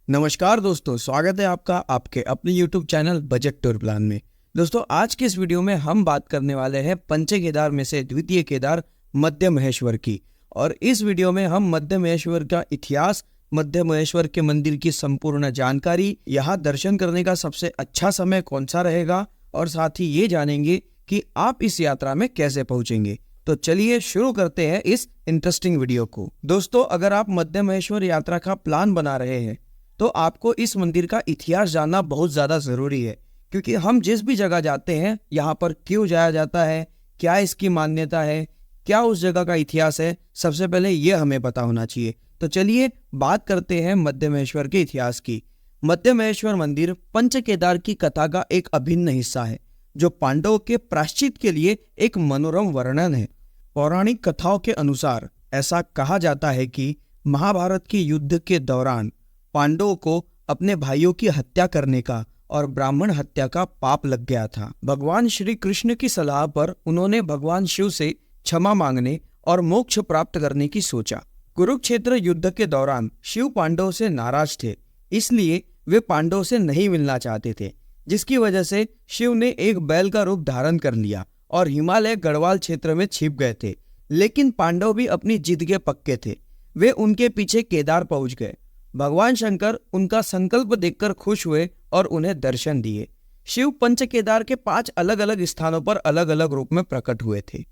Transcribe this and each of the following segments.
नमस्कार दोस्तों, स्वागत है आपका आपके अपने YouTube channel budget tour plan में। दोस्तों, आज के इस वीडियो में हम बात करने वाले हैं पंच केदार में से द्वितीय केदार मध्य महेश्वर की। और इस वीडियो में हम मध्य महेश्वर का इतिहास, मध्य महेश्वर के मंदिर की संपूर्ण जानकारी, यहाँ दर्शन करने का सबसे अच्छा समय कौन सा रहेगा और साथ ही ये जानेंगे कि आप इस यात्रा में कैसे पहुंचेंगे। तो चलिए शुरू करते हैं इस इंटरेस्टिंग वीडियो को। दोस्तों, अगर आप मध्य महेश्वर यात्रा का प्लान बना रहे हैं तो आपको इस मंदिर का इतिहास जानना बहुत ज़्यादा ज़रूरी है, क्योंकि हम जिस भी जगह जाते हैं यहाँ पर क्यों जाया जाता है, क्या इसकी मान्यता है, क्या उस जगह का इतिहास है, सबसे पहले ये हमें पता होना चाहिए। तो चलिए बात करते हैं मध्य महेश्वर के इतिहास की। मध्य महेश्वर मंदिर पंच केदार की कथा का एक अभिन्न हिस्सा है, जो पांडवों के प्रायश्चित के लिए एक मनोरम वर्णन है। पौराणिक कथाओं के अनुसार ऐसा कहा जाता है कि महाभारत के युद्ध के दौरान पांडवों को अपने भाइयों की हत्या करने का और ब्राह्मण हत्या का पाप लग गया था। भगवान श्री कृष्ण की सलाह पर उन्होंने भगवान शिव से क्षमा मांगने और मोक्ष प्राप्त करने की सोचा। कुरुक्षेत्र युद्ध के दौरान शिव पांडवों से नाराज थे, इसलिए वे पांडवों से नहीं मिलना चाहते थे, जिसकी वजह से शिव ने एक बैल का रूप धारण कर लिया और हिमालय गढ़वाल क्षेत्र में छिप गए थे। लेकिन पांडव भी अपनी जिद के पक्के थे। वे उनके पीछे केदार पहुंच गए। भगवान शंकर उनका संकल्प देखकर खुश हुए और उन्हें दर्शन दिए। शिव पंच केदार के 5 अलग अलग स्थानों पर अलग अलग रूप में प्रकट हुए थे।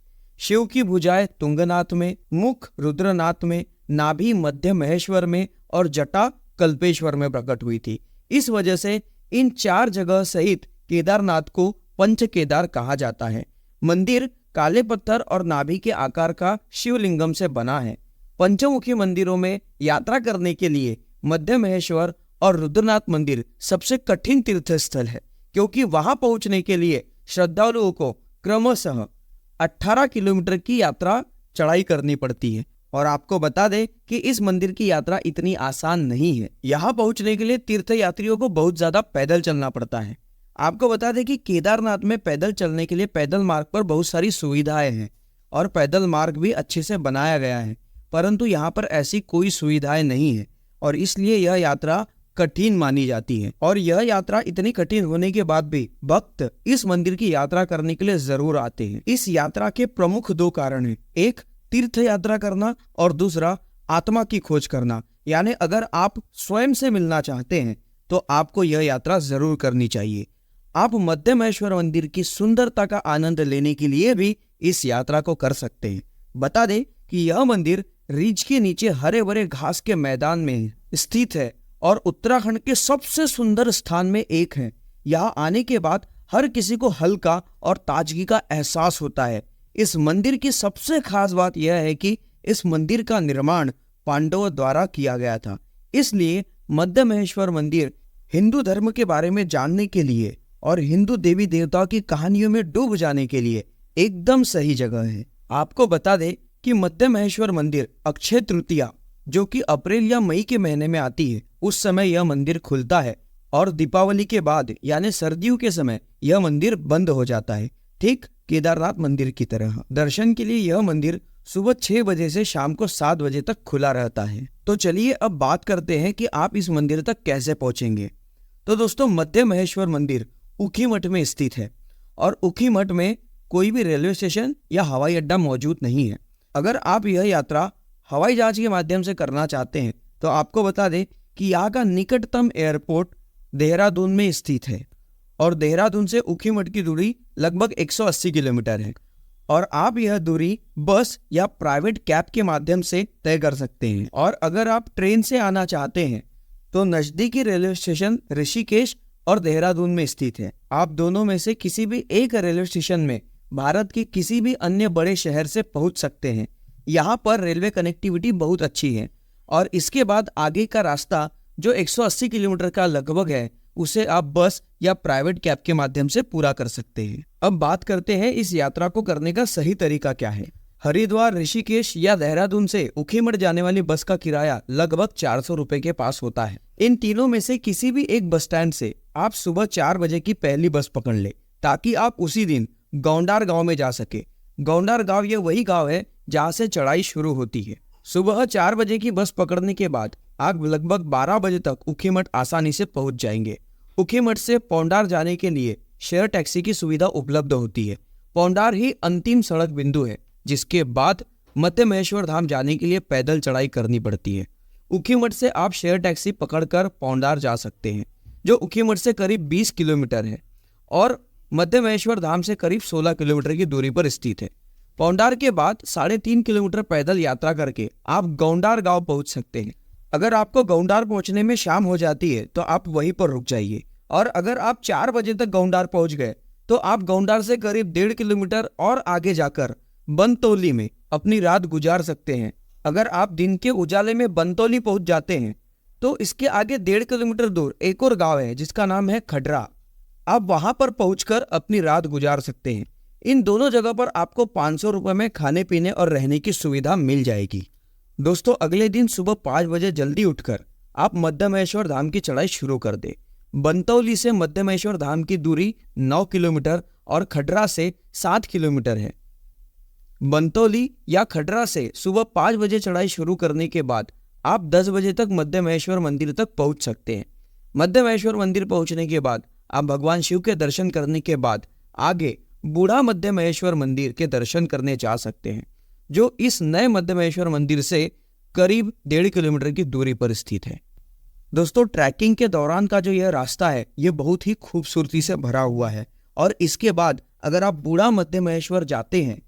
शिव की भुजाएं तुंगनाथ में, मुख रुद्रनाथ में, नाभि मध्य महेश्वर में और जटा कल्पेश्वर में प्रकट हुई थी। इस वजह से इन 4 जगह सहित केदारनाथ को पंच केदार कहा जाता है। मंदिर काले पत्थर और नाभि के आकार का शिवलिंगम से बना है। पंचमुखी मंदिरों में यात्रा करने के लिए मध्य महेश्वर और रुद्रनाथ मंदिर सबसे कठिन तीर्थ स्थल है, क्योंकि वहां पहुंचने के लिए श्रद्धालुओं को क्रमशः 18 किलोमीटर की यात्रा चढ़ाई करनी पड़ती है। और आपको बता दें कि इस मंदिर की यात्रा इतनी आसान नहीं है। यहाँ पहुंचने के लिए तीर्थ यात्रियों को बहुत ज्यादा पैदल चलना पड़ता है। आपको बता दें कि केदारनाथ में पैदल चलने के लिए पैदल मार्ग पर बहुत सारी सुविधाएं हैं और पैदल मार्ग भी अच्छे से बनाया गया है, परंतु यहाँ पर ऐसी कोई सुविधाएं नहीं है और इसलिए यह यात्रा कठिन मानी जाती है। और यह यात्रा इतनी कठिन होने के बाद भी भक्त इस मंदिर की यात्रा करने के लिए जरूर आते हैं। इस यात्रा के प्रमुख 2 कारण हैं, एक तीर्थ यात्रा करना और दूसरा आत्मा की खोज करना। यानी अगर आप स्वयं से मिलना चाहते हैं तो आपको यह यात्रा जरूर करनी चाहिए। आप मध्य महेश्वर मंदिर की सुंदरता का आनंद लेने के लिए भी इस यात्रा को कर सकते हैं। बता दें कि यह मंदिर रीछ के नीचे हरे भरे घास के मैदान में स्थित है और उत्तराखंड के सबसे सुंदर स्थान में एक है। यहाँ आने के बाद हर किसी को हल्का और ताजगी का एहसास होता है। इस मंदिर की सबसे खास बात यह है कि इस मंदिर का निर्माण पांडवों द्वारा किया गया था, इसलिए मध्य महेश्वर मंदिर हिंदू धर्म के बारे में जानने के लिए और हिंदू देवी देवताओं की कहानियों में डूब जाने के लिए एकदम सही जगह है। आपको बता दें कि मध्य महेश्वर मंदिर अक्षय तृतीया, जो कि अप्रैल या मई के महीने में आती है, उस समय यह मंदिर खुलता है और दीपावली के बाद यानी सर्दियों के समय यह मंदिर बंद हो जाता है, ठीक केदारनाथ मंदिर की तरह। दर्शन के लिए यह मंदिर सुबह 6 बजे से शाम को 7 बजे तक खुला रहता है। तो चलिए अब बात करते हैं कि आप इस मंदिर तक कैसे पहुंचेंगे। तो दोस्तों, मध्य महेश्वर मंदिर ऊखीमठ में स्थित है और ऊखीमठ में कोई भी रेलवे स्टेशन या हवाई अड्डा मौजूद नहीं है। अगर आप यह यात्रा हवाई जहाज के माध्यम से करना चाहते हैं तो आपको बता दें कि यहाँ का निकटतम एयरपोर्ट देहरादून में स्थित है और देहरादून से ऊखीमठ की दूरी लगभग 180 किलोमीटर है और आप यह दूरी बस या प्राइवेट कैब के माध्यम से तय कर सकते हैं। और अगर आप ट्रेन से आना चाहते हैं तो नजदीकी रेलवे स्टेशन ऋषिकेश और देहरादून में स्थित है। आप दोनों में से किसी भी एक रेलवे स्टेशन में भारत के किसी भी अन्य बड़े शहर से पहुंच सकते हैं। यहाँ पर रेलवे कनेक्टिविटी बहुत अच्छी है और इसके बाद आगे का रास्ता जो 180 किलोमीटर का लगभग है, उसे आप बस या प्राइवेट कैब के माध्यम से पूरा कर सकते हैं। अब बात करते हैं इस यात्रा को करने का सही तरीका क्या है। हरिद्वार, ऋषिकेश या देहरादून से ऊखीमठ जाने वाली बस का किराया लगभग 400 रुपए के पास होता है। इन तीनों में से किसी भी एक बस स्टैंड से आप सुबह 4 बजे की पहली बस पकड़ ले, ताकि आप उसी दिन गौंडार गांव में जा सके। गौंडार गांव ये वही गांव है जहां से चढ़ाई शुरू होती है। सुबह 4 बजे की बस पकड़ने के बाद आप लगभग 12 बजे तक ऊखीमठ आसानी से पहुंच जाएंगे। ऊखीमठ से पौंडार जाने के लिए शेयर टैक्सी की सुविधा उपलब्ध होती है। पौंडार ही अंतिम सड़क बिंदु है, जिसके बाद मध्य महेश्वर धाम जाने के लिए पैदल चढ़ाई करनी पड़ती है। ऊखीमठ से आप शेयर टैक्सी पकड़कर पौंडार जा सकते हैं, जो ऊखीमठ से करीब 20 किलोमीटर है और मध्य महेश्वर धाम से करीब 16 किलोमीटर की दूरी पर स्थित है। पौंडार के बाद 3.5 किलोमीटर पैदल यात्रा करके आप गौंडार गांव पहुंच सकते हैं। अगर आपको गौंडार पहुंचने में शाम हो जाती है तो आप वहीं पर रुक जाइए, और अगर आप 4 बजे तक गौंडार पहुंच गए तो आप गौंडार से करीब 1.5 किलोमीटर और आगे जाकर बनतौली में अपनी रात गुजार सकते हैं। अगर आप दिन के उजाले में बनतौली पहुंच जाते हैं तो इसके आगे 1.5 किलोमीटर दूर एक और गांव है जिसका नाम है खडरा। आप वहां पर पहुंचकर अपनी रात गुजार सकते हैं। इन दोनों जगह पर आपको 500 रुपये में खाने पीने और रहने की सुविधा मिल जाएगी। दोस्तों, अगले दिन सुबह 5 बजे जल्दी उठकर आप मध्य महेश्वर धाम की चढ़ाई शुरू कर दें। बनतौली से मध्य महेश्वर धाम की दूरी 9 किलोमीटर और खडरा से 7 किलोमीटर है। बनतौली या खडरा से सुबह 5 बजे चढ़ाई शुरू करने के बाद आप 10 बजे तक मध्य महेश्वर मंदिर तक पहुंच सकते हैं। मध्य महेश्वर मंदिर पहुंचने के बाद आप भगवान शिव के दर्शन करने के बाद आगे बूढ़ा मध्य महेश्वर मंदिर के दर्शन करने जा सकते हैं, जो इस नए मध्य महेश्वर मंदिर से करीब 1.5 किलोमीटर की दूरी पर स्थित है। दोस्तों, ट्रैकिंग के दौरान का जो यह रास्ता है ये बहुत ही खूबसूरती से भरा हुआ है, और इसके बाद अगर आप बूढ़ा मध्य महेश्वर जाते हैं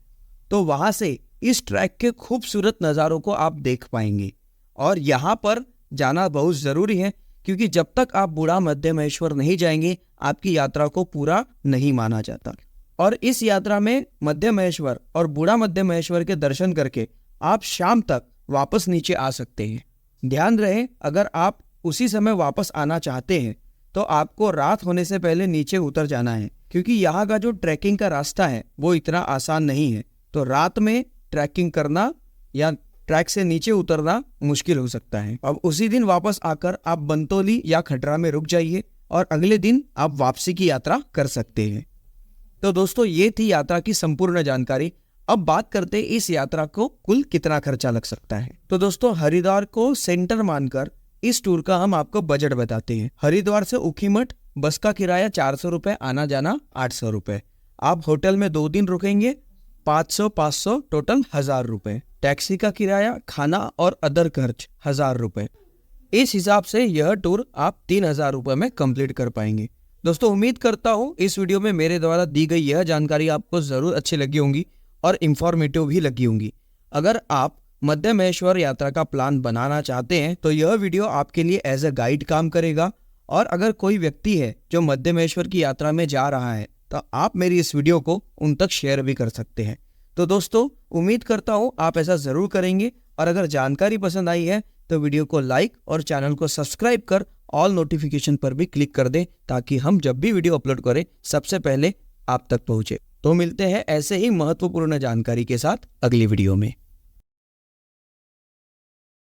तो वहां से इस ट्रैक के खूबसूरत नज़ारों को आप देख पाएंगे। और यहाँ पर जाना बहुत ज़रूरी है, क्योंकि जब तक आप बूढ़ा मध्य महेश्वर नहीं जाएंगे आपकी यात्रा को पूरा नहीं माना जाता। और इस यात्रा में मध्य महेश्वर और बूढ़ा मध्य महेश्वर के दर्शन करके आप शाम तक वापस नीचे आ सकते हैं। ध्यान रहे, अगर आप उसी समय वापस आना चाहते हैं तो आपको रात होने से पहले नीचे उतर जाना है, क्योंकि यहाँ का जो ट्रैकिंग का रास्ता है वो इतना आसान नहीं है। तो रात में ट्रैकिंग करना या ट्रैक से नीचे उतरना मुश्किल हो सकता है। अब उसी दिन वापस आकर आप बनतौली या खडरा में रुक जाइए और अगले दिन आप वापसी की यात्रा कर सकते हैं। तो दोस्तों, ये थी यात्रा की संपूर्ण जानकारी। अब बात करते हैं इस यात्रा को कुल कितना खर्चा लग सकता है। तो दोस्तों, हरिद्वार को सेंटर मानकर इस टूर का हम आपको बजट बताते हैं। हरिद्वार से ऊखीमठ बस का किराया 400 रुपये, आना जाना 800 रुपये। आप होटल में 2 दिन रुकेंगे, 500 टोटल 1000 रुपये। टैक्सी का किराया, खाना और अदर खर्च 1000 रुपये। इस हिसाब से यह टूर आप 3000 रुपये में कंप्लीट कर पाएंगे। दोस्तों, उम्मीद करता हूँ इस वीडियो में मेरे द्वारा दी गई यह जानकारी आपको ज़रूर अच्छी लगी होंगी और इन्फॉर्मेटिव भी लगी होंगी। अगर आप मध्य महेश्वर यात्रा का प्लान बनाना चाहते हैं तो यह वीडियो आपके लिए एज अ गाइड काम करेगा। और अगर कोई व्यक्ति है जो मध्य महेश्वर की यात्रा में जा रहा है तो आप मेरी इस वीडियो को उन तक शेयर भी कर सकते हैं। तो दोस्तों, उम्मीद करता हूँ आप ऐसा ज़रूर करेंगे। और अगर जानकारी पसंद आई है तो वीडियो को लाइक और चैनल को सब्सक्राइब कर ऑल नोटिफिकेशन पर भी क्लिक कर दें, ताकि हम जब भी वीडियो अपलोड करें सबसे पहले आप तक पहुँचे। तो मिलते हैं ऐसे ही महत्वपूर्ण जानकारी के साथ अगली वीडियो में।